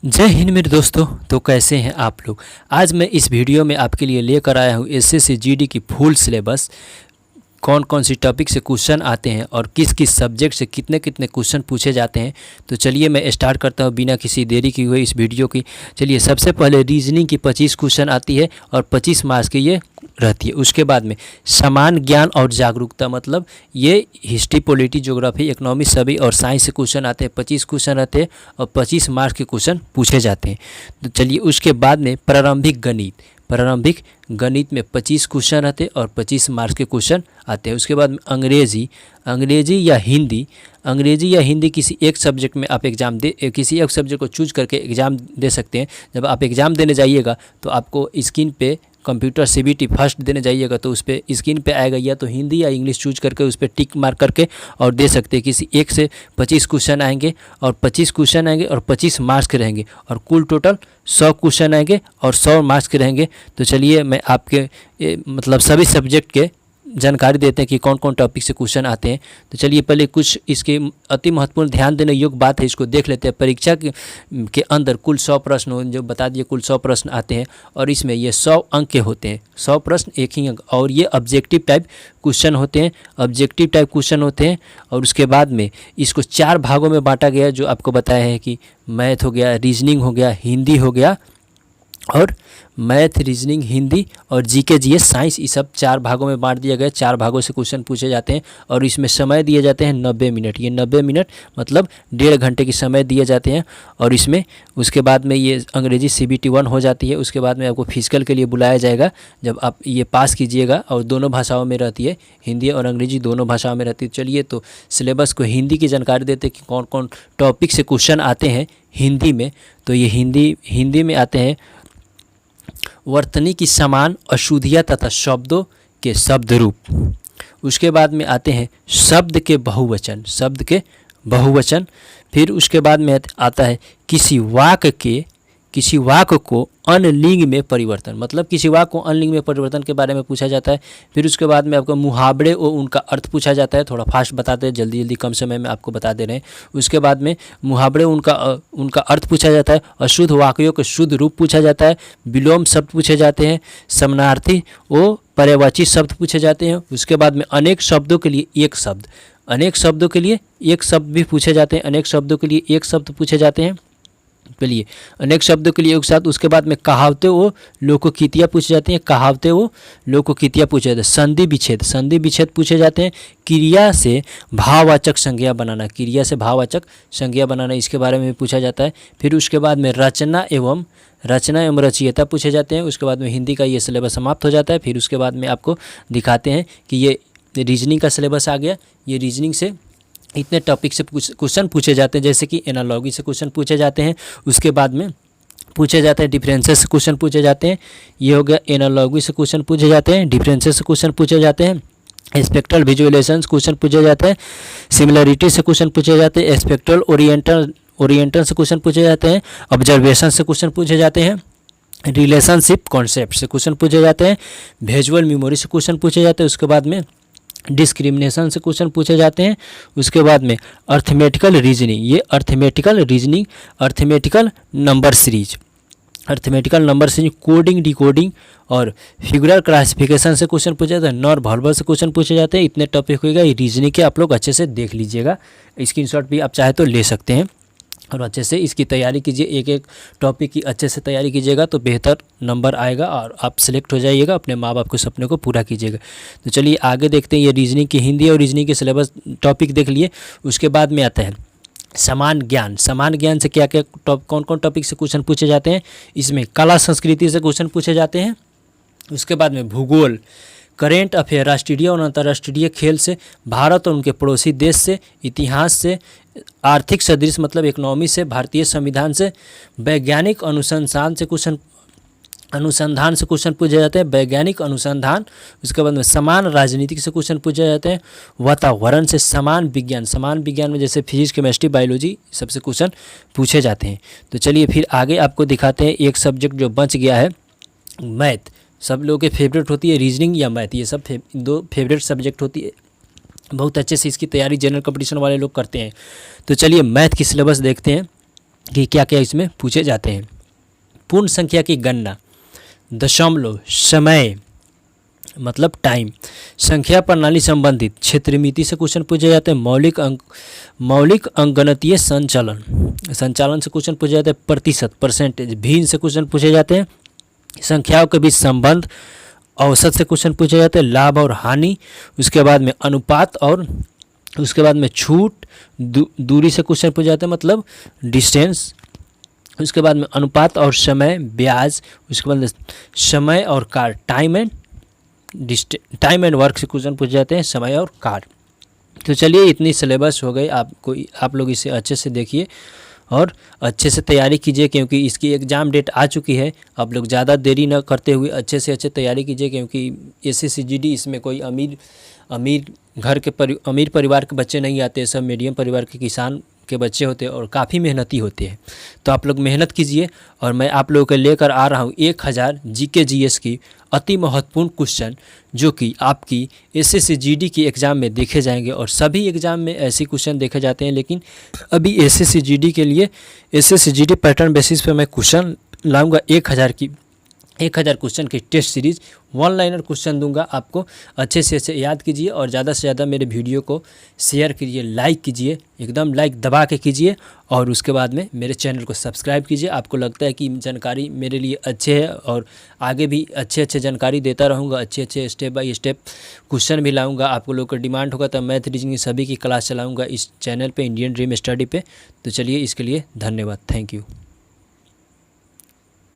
जय हिंद मेरे दोस्तों। तो कैसे हैं आप लोग। आज मैं इस वीडियो में आपके लिए लेकर आया हूँ एसएससी जीडी की फुल सिलेबस। कौन कौन सी टॉपिक से क्वेश्चन आते हैं और किस किस सब्जेक्ट से कितने कितने क्वेश्चन पूछे जाते हैं। तो चलिए मैं स्टार्ट करता हूँ बिना किसी देरी की हुए इस वीडियो की। चलिए सबसे पहले रीजनिंग की 25 क्वेश्चन आती है और 25 मार्क्स की ये रहती है। उसके बाद में समान ज्ञान और जागरूकता, मतलब ये हिस्ट्री, पॉलिटी, ज्योग्राफी, इकोनॉमिक्स सभी और साइंस से क्वेश्चन आते हैं। 25 क्वेश्चन रहते हैं और 25 मार्क्स के क्वेश्चन पूछे जाते हैं। तो चलिए उसके बाद में प्रारंभिक गणित में 25 क्वेश्चन रहते हैं और 25 मार्क्स के क्वेश्चन आते हैं। उसके बाद में अंग्रेजी या हिंदी किसी एक सब्जेक्ट में आप किसी एक सब्जेक्ट को चूज करके एग्ज़ाम दे सकते हैं। जब आप एग्ज़ाम देने जाइएगा तो आपको स्क्रीन पे कंप्यूटर सीबीटी फर्स्ट देने जाइएगा तो उस पर स्क्रीन पे आएगा, या तो हिंदी या इंग्लिश चूज करके उस पर टिक मार्क करके और दे सकते हैं। किसी एक से 25 क्वेश्चन आएंगे और 25 मार्क्स के रहेंगे और कुल टोटल 100 क्वेश्चन आएंगे और 100 मार्क्स के रहेंगे। तो चलिए मैं आपके मतलब सभी सब्जेक्ट के जानकारी देते हैं कि कौन कौन टॉपिक से क्वेश्चन आते हैं। तो चलिए पहले कुछ इसके अति महत्वपूर्ण ध्यान देने योग्य बात है, इसको देख लेते हैं। परीक्षा के अंदर कुल 100 प्रश्न जो बता दिए, कुल 100 प्रश्न आते हैं और इसमें ये 100 अंक के होते हैं। 100 प्रश्न एक ही अंक, और ये ऑब्जेक्टिव टाइप क्वेश्चन होते हैं। और उसके बाद में इसको 4 भागों में बांटा गया, जो आपको बताया है कि मैथ हो गया, रीजनिंग हो गया, हिंदी हो गया, और मैथ, रीजनिंग, हिंदी और जीके जीएस साइंस, ये सब 4 भागों में बांट दिया गया। 4 भागों से क्वेश्चन पूछे जाते हैं और इसमें समय दिए जाते हैं 90 मिनट। ये 90 मिनट मतलब 1.5 घंटे की समय दिए जाते हैं। और इसमें उसके बाद में ये अंग्रेजी CBT 1 हो जाती है। उसके बाद में आपको फिजिकल के लिए बुलाया जाएगा जब आप ये पास कीजिएगा, और दोनों भाषाओं में रहती है, हिंदी और अंग्रेजी दोनों भाषाओं में रहती है। चलिए तो सिलेबस को हिंदी की जानकारी देते हैं कि कौन कौन टॉपिक से क्वेश्चन आते हैं हिंदी में। तो ये हिंदी में आते हैं वर्तनी की समान अशुद्धियाँ तथा शब्दों के शब्द रूप। उसके बाद में आते हैं शब्द के बहुवचन। फिर उसके बाद में आता है किसी वाक्य को अनलिंग में परिवर्तन, मतलब किसी वाक्य को अनलिंग में परिवर्तन के बारे में पूछा जाता है। फिर उसके बाद में आपको मुहावरे और उनका अर्थ पूछा जाता है। थोड़ा फास्ट बताते हैं, जल्दी कम समय में आपको बता दे रहे हैं। उसके बाद में मुहावरे उनका अर्थ पूछा जाता है। अशुद्ध वाक्यों के शुद्ध रूप पूछा जाता है। विलोम शब्द पूछे जाते हैं। समानार्थी व पर्यायवाची शब्द पूछे जाते हैं। उसके बाद में अनेक शब्दों के लिए एक शब्द भी पूछे जाते हैं। अनेक शब्दों के लिए एक शब्द पूछे जाते हैं। चलिए अनेक शब्दों के लिए एक साथ। उसके बाद में कहावतें वो लोकोक्तियाँ पूछे जाते हैं। संधि विच्छेद पूछे जाते हैं। क्रिया से भाववाचक संज्ञा बनाना, इसके बारे में पूछा जाता है। फिर उसके बाद में रचना एवं रचयिता पूछे जाते हैं। उसके बाद में हिंदी का ये सिलेबस समाप्त हो जाता है। फिर उसके बाद में आपको दिखाते हैं कि ये रीजनिंग का सिलेबस आ गया। ये रीजनिंग से इतने टॉपिक से क्वेश्चन पूछे जाते हैं, जैसे कि एनालॉजी से क्वेश्चन पूछे जाते हैं। उसके बाद में पूछे जाते हैं डिफरेंसेस से क्वेश्चन पूछे जाते हैं। ये हो गया एनालॉजी से क्वेश्चन पूछे जाते हैं, डिफरेंसेस से क्वेश्चन पूछे जाते हैं, स्पेक्ट्रल विजुअलाइजेशन क्वेश्चन पूछे जाते हैं, सिमिलरिटी से क्वेश्चन पूछे जाते हैं, स्पेक्ट्रल ओरिएंटल से क्वेश्चन पूछे जाते हैं, ऑब्जर्वेशन से क्वेश्चन पूछे जाते हैं, रिलेशनशिप कॉन्सेप्ट से क्वेश्चन पूछे जाते हैं, विजुअल मेमोरी से क्वेश्चन पूछे जाते हैं। उसके बाद में डिस्क्रिमिनेशन से क्वेश्चन पूछे जाते हैं। उसके बाद में arithmetical number series, coding, decoding और फिगुरल क्लासिफिकेशन से क्वेश्चन पूछे जाते हैं। नॉन वर्बल से क्वेश्चन पूछे जाते हैं। इतने टॉपिक होगा। ये रीजनिंग के आप लोग अच्छे से देख लीजिएगा। स्क्रीनशॉट भी आप चाहे तो ले सकते हैं और अच्छे से इसकी तैयारी कीजिए। एक एक टॉपिक की अच्छे से तैयारी कीजिएगा तो बेहतर नंबर आएगा और आप सिलेक्ट हो जाइएगा। अपने माँ बाप के सपने को पूरा कीजिएगा। तो चलिए आगे देखते हैं। ये रीजनिंग की हिंदी और रीजनिंग के सिलेबस टॉपिक देख लिए। उसके बाद में आता है समान ज्ञान से क्या क्या कौन कौन टॉपिक से क्वेश्चन पूछे जाते हैं। इसमें कला संस्कृति से क्वेश्चन पूछे जाते हैं। उसके बाद में भूगोल, करेंट अफेयर, राष्ट्रीय और अंतर्राष्ट्रीय खेल से, भारत और उनके पड़ोसी देश से, इतिहास से, आर्थिक सदृश मतलब इकोनॉमी से, भारतीय संविधान से, वैज्ञानिक अनुसंधान से क्वेश्चन पूछे जाते हैं, वैज्ञानिक अनुसंधान। उसके बाद में समान राजनीतिक से क्वेश्चन पूछे जाते हैं, वातावरण से, समान विज्ञान में जैसे फिजिक्स, केमिस्ट्री, बायोलॉजी सबसे क्वेश्चन पूछे जाते हैं। तो चलिए फिर आगे आपको दिखाते हैं एक सब्जेक्ट जो बच गया है, मैथ। सब लोगों के फेवरेट होती है रीजनिंग या मैथ, ये सब दो फेवरेट सब्जेक्ट होती है। बहुत अच्छे से इसकी तैयारी जनरल कंपटीशन वाले लोग करते हैं। तो चलिए मैथ की सिलेबस देखते हैं। कि क्या क्या इसमें पूछे जाते हैं। पूर्ण संख्या की गणना, दशमलव, समय मतलब टाइम, संख्या प्रणाली संबंधित क्षेत्रमिति से क्वेश्चन पूछे जाते हैं। मौलिक अंकगणितीय संचालन से क्वेश्चन पूछे जाते हैं। प्रतिशत, परसेंटेज, भिन्न से क्वेश्चन पूछे जाते हैं। संख्याओं के बीच संबंध, औसत से क्वेश्चन पूछे जाते हैं। लाभ और हानि, उसके बाद में अनुपात, और उसके बाद में छूट, दूरी से क्वेश्चन पूछे जाते हैं मतलब डिस्टेंस। उसके बाद में अनुपात और समय, ब्याज। उसके बाद में समय और कार्य, टाइम एंड वर्क से क्वेश्चन पूछ जाते हैं, समय और कार्य। तो चलिए इतनी सिलेबस हो गई, आप लोग इसे अच्छे से देखिए और अच्छे से तैयारी कीजिए, क्योंकि इसकी एग्ज़ाम डेट आ चुकी है। आप लोग ज़्यादा देरी न करते हुए अच्छे से अच्छे तैयारी कीजिए, क्योंकि एसएससी जीडी इसमें कोई अमीर परिवार के बच्चे नहीं आते, सब मीडियम परिवार के किसान के बच्चे होते हैं और काफ़ी मेहनती होते हैं। तो आप लोग मेहनत कीजिए और मैं आप लोगों को लेकर आ रहा हूँ 1000 जीके जीएस की अति महत्वपूर्ण क्वेश्चन, जो कि आपकी एसएससी जीडी की एग्ज़ाम में देखे जाएंगे। और सभी एग्ज़ाम में ऐसे क्वेश्चन देखे जाते हैं, लेकिन अभी एसएससी जीडी के लिए एसएससी जीडी पैटर्न बेसिस पे मैं क्वेश्चन लाऊंगा 1000 क्वेश्चन की टेस्ट सीरीज़, 1 लाइनर क्वेश्चन दूंगा आपको। अच्छे से अच्छे याद कीजिए और ज़्यादा से ज़्यादा मेरे वीडियो को शेयर कीजिए, लाइक कीजिए, एकदम लाइक दबा के कीजिए। और उसके बाद में मेरे चैनल को सब्सक्राइब कीजिए। आपको लगता है कि जानकारी मेरे लिए अच्छे है और आगे भी अच्छे जानकारी देता रहूँगा, अच्छे स्टेप बाय स्टेप क्वेश्चन भी लाऊँगा। आपको लोग का डिमांड होगा तो मैथ, रीजनिंग सभी की क्लास चलाऊँगा इस चैनल पर, इंडियन ड्रीम स्टडी पे। तो चलिए इसके लिए धन्यवाद, थैंक यू।